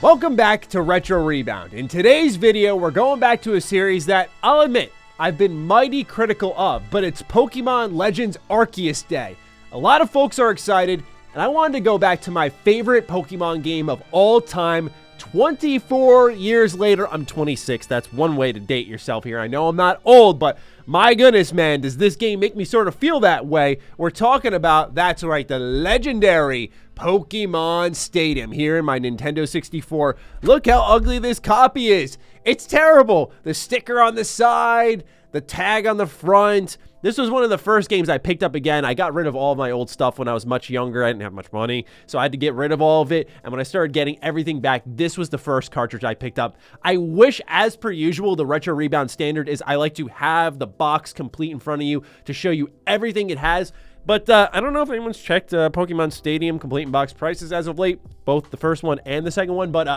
Welcome back to Retro Rebound. In today's video, we're going back to a series that, I'll admit, I've been mighty critical of, but it's Pokemon Legends Arceus Day. A lot of folks are excited, and I wanted to go back to my favorite Pokemon game of all time. 24 years later, I'm 26. That's one way to date yourself here. I know I'm not old, but my goodness, man, does this game make me sort of feel that way? We're talking about, that's right, the legendary Pokemon Stadium here in my Nintendo 64. Look how ugly this copy is. It's terrible. The sticker on the side, the tag on the front. This was one of the first games I picked up again. I got rid of all of my old stuff when I was much younger. I didn't have much money, so I had to get rid of all of it. And when I started getting everything back, this was the first cartridge I picked up. I wish, as per usual, the Retro Rebound standard is I like to have the box complete in front of you to show you everything it has. But I don't know if anyone's checked Pokemon Stadium complete in box prices as of late, both the first one and the second one. But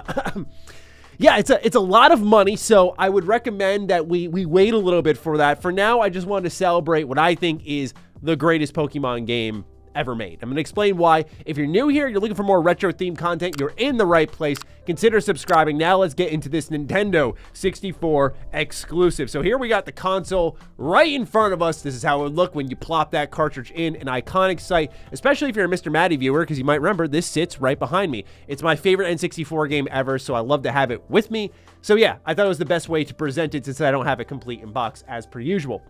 yeah, it's a lot of money, so I would recommend that we wait a little bit for that. For now, I just wanted to celebrate what I think is the greatest Pokemon game ever made. I'm going to explain why. If you're new here, you're looking for more retro-themed content, you're in the right place. Consider subscribing. Now let's get into this Nintendo 64 exclusive. So here we got the console right in front of us. This is how it would look when you plop that cartridge in an iconic sight, especially if you're a Mr. Maddie viewer, because you might remember this sits right behind me. It's my favorite N64 game ever, so I love to have it with me. So yeah, I thought it was the best way to present it since I don't have it complete in box as per usual.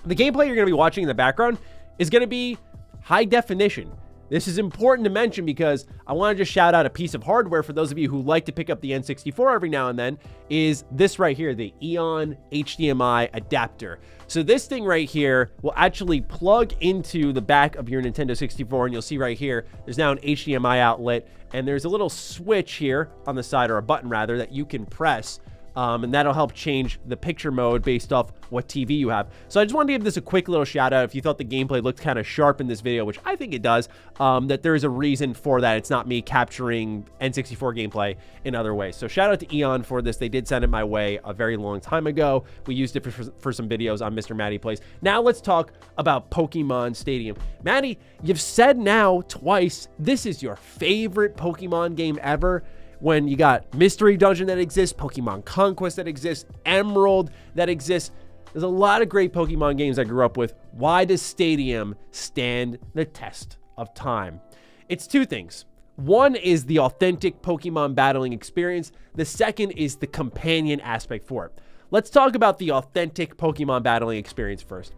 The gameplay you're going to be watching in the background is going to be high definition. This is important to mention because I want to just shout out a piece of hardware for those of you who like to pick up the N64 every now and then, is this right here, the Eon HDMI adapter. So this thing right here will actually plug into the back of your Nintendo 64, and you'll see right here, there's now an HDMI outlet, and there's a little switch here on the side, or a button rather, that you can press. And that'll help change the picture mode based off what TV you have. So I just wanted to give this a quick little shout out if you thought the gameplay looked kind of sharp in this video, which I think it does, that there is a reason for that. It's not me capturing N64 gameplay in other ways. So shout out to Eon for this. They did send it my way a very long time ago. We used it for some videos on Mr. Maddie Plays. Now let's talk about Pokemon Stadium. Maddie, you've said now twice, this is your favorite Pokemon game ever. When you got Mystery Dungeon that exists, Pokemon Conquest that exists, Emerald that exists. There's a lot of great Pokemon games I grew up with. Why does Stadium stand the test of time? It's two things. One is the authentic Pokemon battling experience. The second is the companion aspect for it. Let's talk about the authentic Pokemon battling experience first.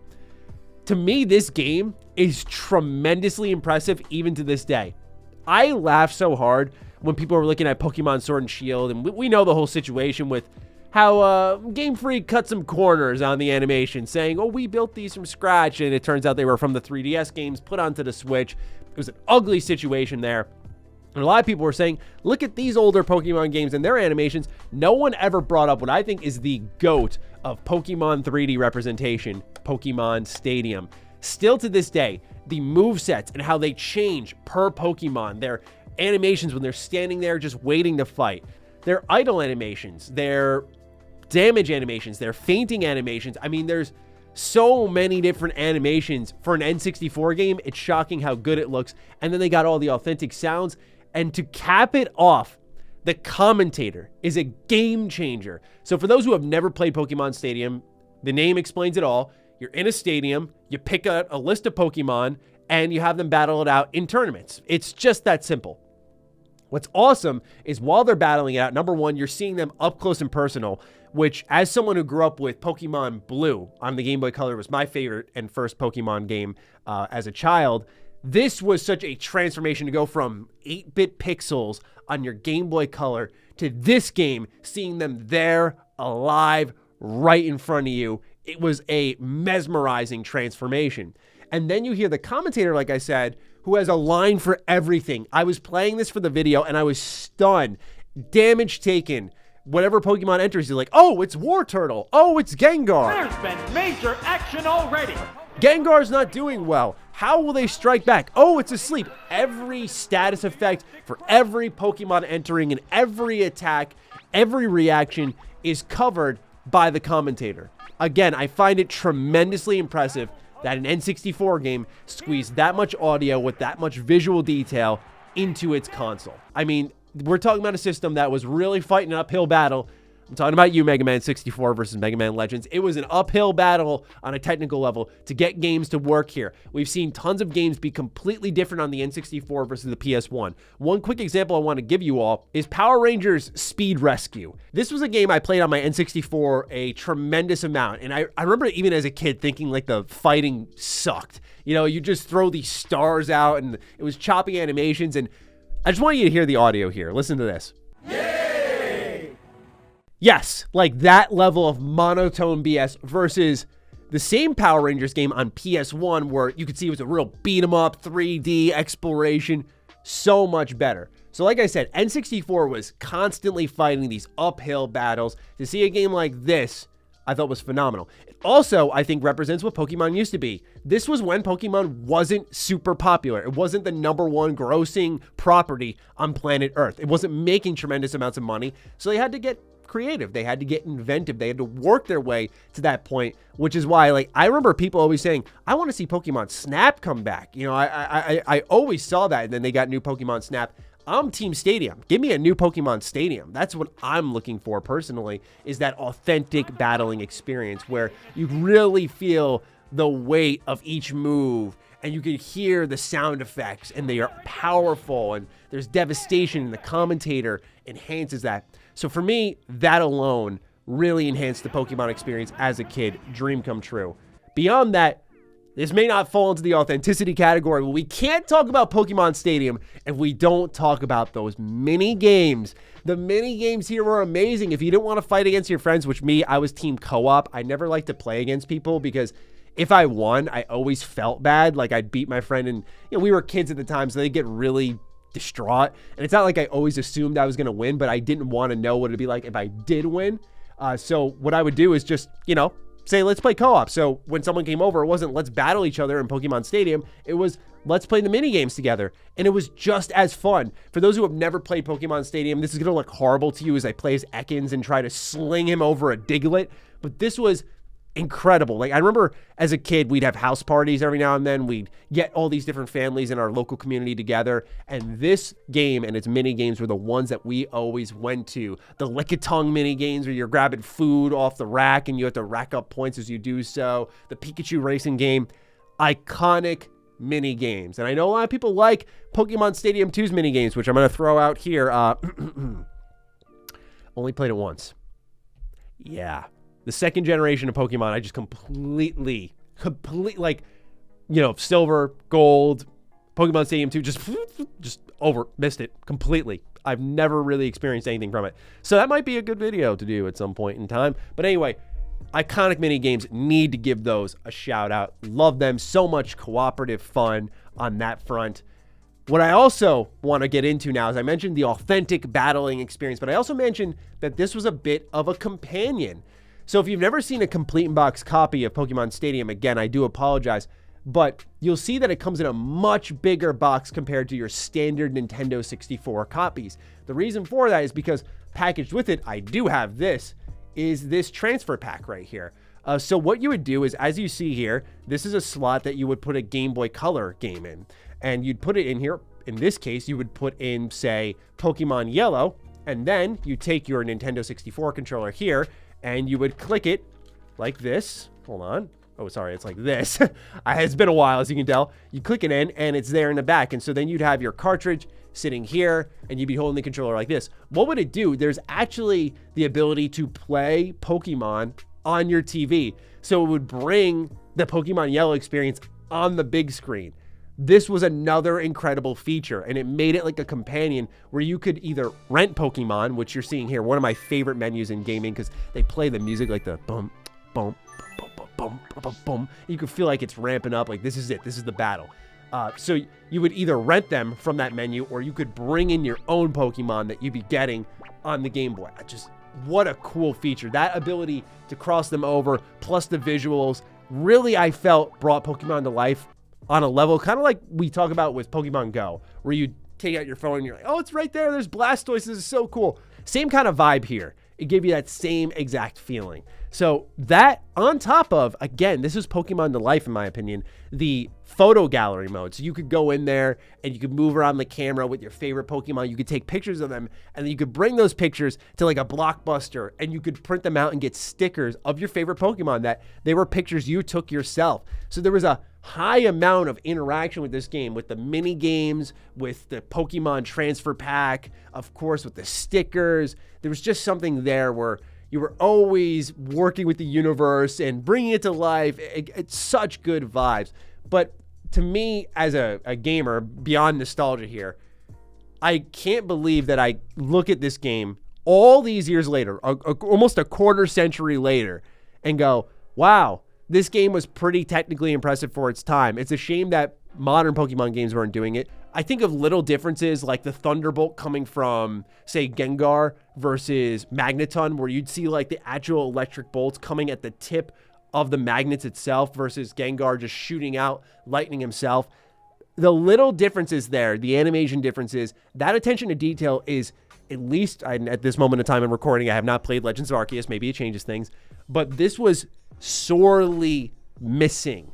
To me, this game is tremendously impressive even to this day. I laugh so hard when people are looking at Pokemon Sword and Shield, and we know the whole situation with how Game Freak cut some corners on the animation, saying, oh, we built these from scratch, and it turns out they were from the 3DS games put onto the Switch. It was an ugly situation there. And a lot of people were saying, look at these older Pokemon games and their animations. No one ever brought up what I think is the GOAT of Pokemon 3D representation, Pokemon Stadium. Still to this day, the movesets and how they change per Pokemon, their animations when they're standing there just waiting to fight, their idle animations, their damage animations, their fainting animations. I mean, there's so many different animations for an N64 game. It's shocking how good it looks. And then they got all the authentic sounds. And to cap it off, the commentator is a game changer. So for those who have never played Pokemon Stadium, the name explains it all. You're in a stadium, you pick a list of Pokemon, and you have them battle it out in tournaments. It's just that simple. What's awesome is while they're battling it out, number one, you're seeing them up close and personal, which as someone who grew up with Pokemon Blue on the Game Boy Color, was my favorite and first Pokemon game as a child. This was such a transformation to go from 8-bit pixels on your Game Boy Color to this game, seeing them there alive right in front of you. It was a mesmerizing transformation. And then you hear the commentator, like I said, who has a line for everything. I was playing this for the video and I was stunned. Damage taken. Whatever Pokemon enters, you're like, oh, it's War Turtle. Oh, it's Gengar. There's been major action already. Gengar's not doing well. How will they strike back? Oh, it's asleep. Every status effect for every Pokemon entering and every attack, every reaction is covered by the commentator. Again, I find it tremendously impressive that an N64 game squeezed that much audio with that much visual detail into its console. I mean, we're talking about a system that was really fighting an uphill battle. I'm talking about you, Mega Man 64 versus Mega Man Legends. It was an uphill battle on a technical level to get games to work here. We've seen tons of games be completely different on the N64 versus the PS1. One quick example I want to give you all is Power Rangers Speed Rescue. This was a game I played on my N64 a tremendous amount, and I remember even as a kid thinking like the fighting sucked. You know, you just throw these stars out, and it was choppy animations, and I just want you to hear the audio here. Listen to this. Yes, like that level of monotone BS versus the same Power Rangers game on PS1 where you could see it was a real beat 'em up, 3D exploration, so much better. So like I said, N64 was constantly fighting these uphill battles. To see a game like this, I thought was phenomenal. It also, I think, represents what Pokemon used to be. This was when Pokemon wasn't super popular. It wasn't the #1 grossing property on planet Earth. It wasn't making tremendous amounts of money, so they had to get creative. They had to get inventive. They had to work their way to that point, which is why, like, I remember people always saying, I want to see Pokemon Snap come back. You know, I always saw that, and then they got new Pokemon Snap. I'm Team Stadium. Give me a new Pokemon Stadium. That's what I'm looking for personally, is that authentic battling experience where you really feel the weight of each move and you can hear the sound effects and they are powerful and there's devastation and the commentator enhances that. So for me, that alone really enhanced the Pokemon experience as a kid. Dream come true. Beyond that, this may not fall into the authenticity category, but we can't talk about Pokemon Stadium if we don't talk about those mini games. The mini games here were amazing. If you didn't want to fight against your friends, which me, I was team co-op. I never liked to play against people because if I won, I always felt bad. Like I'd beat my friend and we were kids at the time, so they'd get really distraught. And it's not like I always assumed I was going to win, but I didn't want to know what it'd be like if I did win. So what I would do is just, say, let's play co-op. So when someone came over, it wasn't let's battle each other in Pokemon Stadium. It was let's play the mini games together. And it was just as fun. For those who have never played Pokemon Stadium, this is going to look horrible to you as I play as Ekans and try to sling him over a Diglett. But this was incredible. Like I remember as a kid, we'd have house parties every now and then. We'd get all these different families in our local community together. And this game and its mini games were the ones that we always went to. The Lickitung mini games where you're grabbing food off the rack and you have to rack up points as you do so. The Pikachu racing game, iconic mini games. And I know a lot of people like Pokemon Stadium 2's mini games, which I'm going to throw out here. Only played it once. Yeah. The second generation of Pokemon, I just completely, like, silver, gold, Pokemon Stadium 2, just missed it completely. I've never really experienced anything from it. So that might be a good video to do at some point in time. But anyway, iconic mini games, need to give those a shout out. Love them. So much cooperative fun on that front. What I also want to get into now is I mentioned the authentic battling experience, but I also mentioned that this was a bit of a companion. So if you've never seen a complete in-box copy of Pokemon Stadium, again, I do apologize, but you'll see that it comes in a much bigger box compared to your standard Nintendo 64 copies. The reason for that is because packaged with it, I do have this transfer pack right here. So what you would do is, as you see here, this is a slot that you would put a Game Boy Color game in, and you'd put it in here. In this case, you would put in, say, Pokemon Yellow, and then you take your Nintendo 64 controller here, and you would click it like this. Hold on. Oh, sorry. It's like this. It's been a while, as you can tell. You click it in, and it's there in the back. And so then you'd have your cartridge sitting here, and you'd be holding the controller like this. What would it do? There's actually the ability to play Pokemon on your TV. So it would bring the Pokemon Yellow experience on the big screen. This was another incredible feature, and it made it like a companion where you could either rent Pokemon, which you're seeing here, one of my favorite menus in gaming because they play the music like the boom, boom, boom, boom, boom, boom, boom. You can feel like it's ramping up, like this is it, this is the battle. So you would either rent them from that menu or you could bring in your own Pokemon that you'd be getting on the Game Boy. Just what a cool feature. That ability to cross them over, plus the visuals, really I felt brought Pokemon to life on a level kind of like we talk about with Pokemon Go, where you take out your phone and you're like, oh, it's right there. There's Blastoise. This is so cool. Same kind of vibe here. It gave you that same exact feeling. So that on top of, again, this is Pokemon to life, in my opinion. the photo gallery mode. So you could go in there and you could move around the camera with your favorite Pokemon. You could take pictures of them, and then you could bring those pictures to like a Blockbuster, and you could print them out and get stickers of your favorite Pokemon that they were pictures you took yourself. So there was a high amount of interaction with this game, with the mini games, with the Pokemon transfer pack, of course, with the stickers. There was just something there where you were always working with the universe and bringing it to life. It's such good vibes. But to me, as a gamer, beyond nostalgia here, I can't believe that I look at this game all these years later, almost a quarter century later, and go, wow, this game was pretty technically impressive for its time. It's a shame that modern Pokemon games weren't doing it. I think of little differences like the Thunderbolt coming from, say, Gengar versus Magneton, where you'd see like the actual electric bolts coming at the tip of the magnets itself versus Gengar just shooting out lightning himself. The little differences there, the animation differences, that attention to detail is, at least at this moment in time in recording, I have not played Legends of Arceus. Maybe it changes things. But this was sorely missing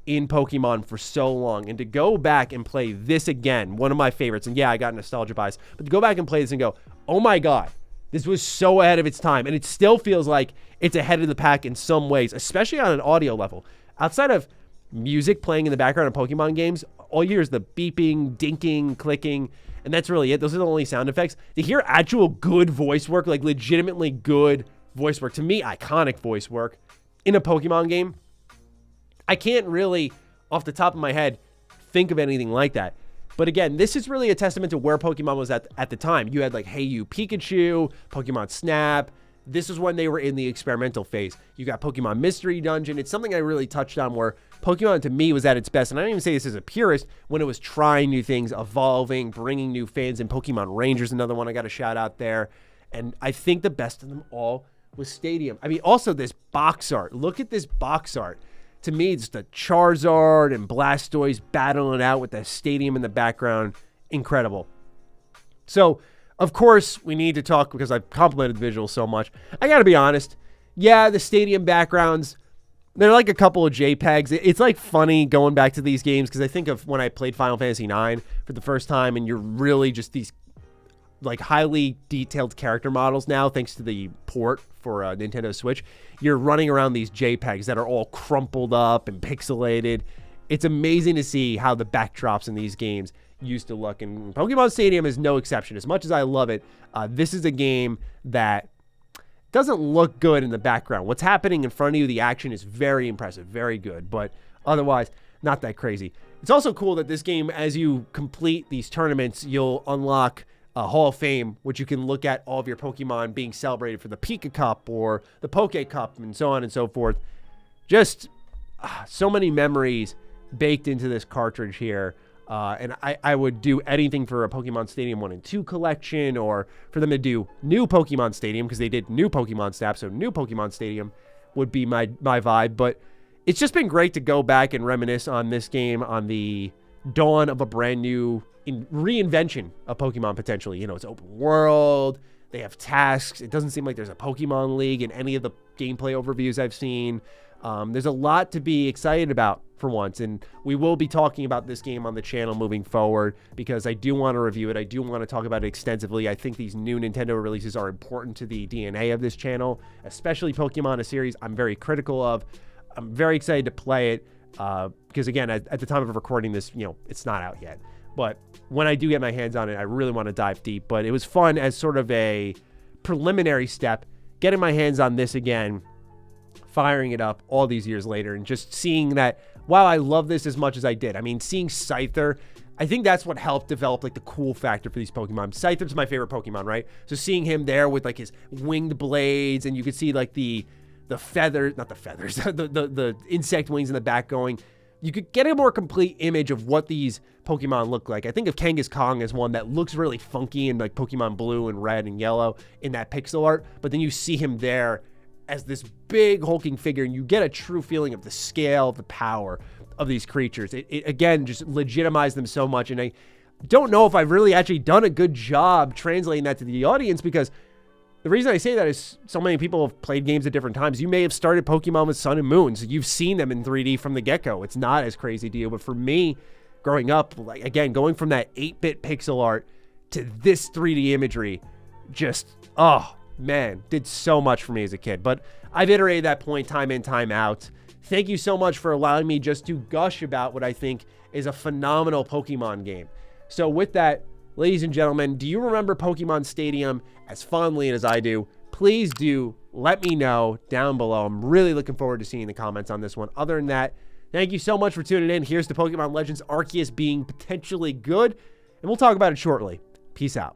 in Pokemon for so long. And to go back and play this again, one of my favorites, and yeah, I got nostalgia bias, but to go back and play this and go, oh my God, this was so ahead of its time. And it still feels like it's ahead of the pack in some ways, especially on an audio level. Outside of music playing in the background of Pokemon games, all you hear is the beeping, dinking, clicking, and that's really it. Those are the only sound effects. To hear actual good voice work, like legitimately good voice work, to me, iconic voice work in a Pokemon game, I can't really, off the top of my head, think of anything like that. But again, this is really a testament to where Pokemon was at the time. You had like Hey You Pikachu, Pokemon Snap. This is when they were in the experimental phase. You got Pokemon Mystery Dungeon. It's something I really touched on where Pokemon to me was at its best. And I don't even say this as a purist, when it was trying new things, evolving, bringing new fans in. Pokemon Rangers, another one I got to shout out there. And I think the best of them all was Stadium. I mean, also this box art. Look at this box art. To me, it's the Charizard and Blastoise battling it out with the stadium in the background. Incredible. So, of course, we need to talk, because I've complimented the visuals so much. I got to be honest. Yeah, the stadium backgrounds, they're like a couple of JPEGs. It's like funny going back to these games, because I think of when I played Final Fantasy IX for the first time, and you're really just these like highly detailed character models now, thanks to the port for Nintendo Switch. You're running around these JPEGs that are all crumpled up and pixelated. It's amazing to see how the backdrops in these games used to look, and Pokemon Stadium is no exception. As much as I love it, this is a game that doesn't look good in the background. What's happening in front of you, the action is very impressive, very good, but otherwise, not that crazy. It's also cool that this game, as you complete these tournaments, you'll unlock a Hall of Fame, which you can look at all of your Pokemon being celebrated for the Pika Cup or the Poke Cup and so on and so forth. Just so many memories baked into this cartridge here. And I would do anything for a Pokemon Stadium 1 and 2 collection, or for them to do new Pokemon Stadium, because they did new Pokemon Snap, so new Pokemon Stadium would be my vibe. But it's just been great to go back and reminisce on this game on the dawn of a brand new reinvention of Pokemon, potentially. You know, it's open world, they have tasks. It doesn't seem like there's a Pokemon League in any of the gameplay overviews I've seen. There's a lot to be excited about for once, and we will be talking about this game on the channel moving forward, because I do want to review it. I do want to talk about it extensively. I think these new Nintendo releases are important to the DNA of this channel, especially Pokemon, a series I'm very critical of. I'm very excited to play it, because again, at the time of recording this, you know, it's not out yet. But when I do get my hands on it, I really want to dive deep. But it was fun as sort of a preliminary step, getting my hands on this again, firing it up all these years later, and just seeing that, wow, I love this as much as I did. I mean, seeing Scyther, I think that's what helped develop like the cool factor for these Pokemon. Scyther's my favorite Pokemon, right? So seeing him there with like his winged blades, and you could see like the feathers, not the feathers, the insect wings in the back going, you could get a more complete image of what these Pokemon look like. I think of Kangaskhan as one that looks really funky in like Pokemon Blue and Red and Yellow in that pixel art, but then you see him there as this big hulking figure, and you get a true feeling of the scale, the power of these creatures. It again, just legitimized them so much, and I don't know if I've really actually done a good job translating that to the audience, because the reason I say that is so many people have played games at different times. You may have started Pokemon with Sun and Moon, so you've seen them in 3D from the get-go. It's not as crazy to you, but for me, growing up, like again, going from that 8-bit pixel art to this 3D imagery, just, oh man, did so much for me as a kid. But I've iterated that point time in, time out. Thank you so much for allowing me just to gush about what I think is a phenomenal Pokemon game. So with that, ladies and gentlemen, do you remember Pokemon Stadium as fondly as I do? Please do let me know down below. I'm really looking forward to seeing the comments on this one. Other than that, thank you so much for tuning in. Here's to Pokemon Legends Arceus being potentially good, and we'll talk about it shortly. Peace out.